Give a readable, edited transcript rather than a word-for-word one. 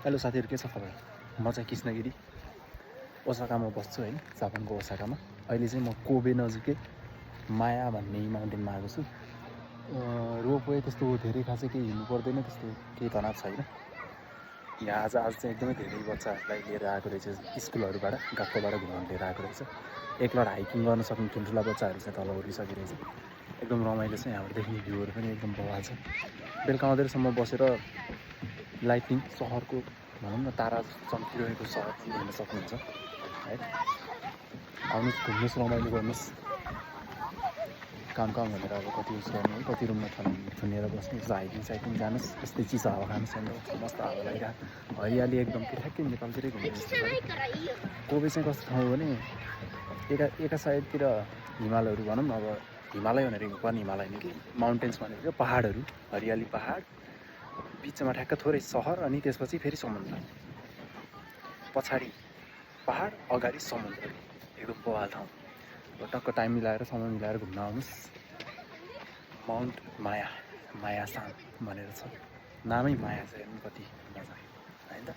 Hello साथीहरु, के छ खबर? म चाहिँ कृष्णगिरी ओसाकामा बस्छु हैन, जापानको ओसाकामा। अहिले चाहिँ म कोबे नजिकै माया भन्ने माउन्टेनमा आएको छु। रोपवे त्यस्तो धेरै खासै केही हिँड्नु पर्दैन, त्यस्तो केही तनाव छैन। यहाँ आज चाहिँ एकदमै धेरै बच्चाहरूलाई लिएर आएको रहेछ, स्कुलहरूबाट गक्कोबाट घुमाउन लिएर आएको रहेछ। एकलट हाइकिङ गर्न सक्ने ठुल्ठुला बच्चाहरू चाहिँ तल उरिसकिरहेछ। एकदम रमाइलो छ, यहाँबाट देख्ने भ्यूहरू पनि एकदम बवाल छ। बेलुका आउँदैसम्म बसेर लाइटिङ सहरको भनौँ न तारा चम्किरहेको सहर पनि हेर्न सक्नुहुन्छ है। आउनुहोस्, घुम्नुहोस्, रमाइलो गर्नुहोस्। काम भनेर अब कति उस गर्ने है, कति रुममा थुनेर बस्ने, यसो हाइकिङ साइकिङ जानुहोस्, यस्तै चिसो हावा खानुहोस्, अन्त मस्त हावा लागिरहेको हरियाली एकदम ठ्याक्कै नेपालतिरै घुम्नुहोस्। कोबे चाहिँ कस्तो ठाउँ भने एका साइडतिर हिमालहरू भनौँ न, अब हिमालय भनेर पनि हिमालय नै कि माउन्टेन्स भनेको पहाडहरू, हरियाली पहाड, बिचमा ठ्याक्क थोरै सहर, अनि त्यसपछि फेरि समुद्र, पछाडि पहाड, अगाडि समुद्र। एकदम बवाल ठाउँ। टक्क टाइम मिलाएर समय मिलाएर घुम्न आउनुहोस्। माउन्ट माया साम भनेर छ, नामै माया छ, हेर्नु कति मजा है त।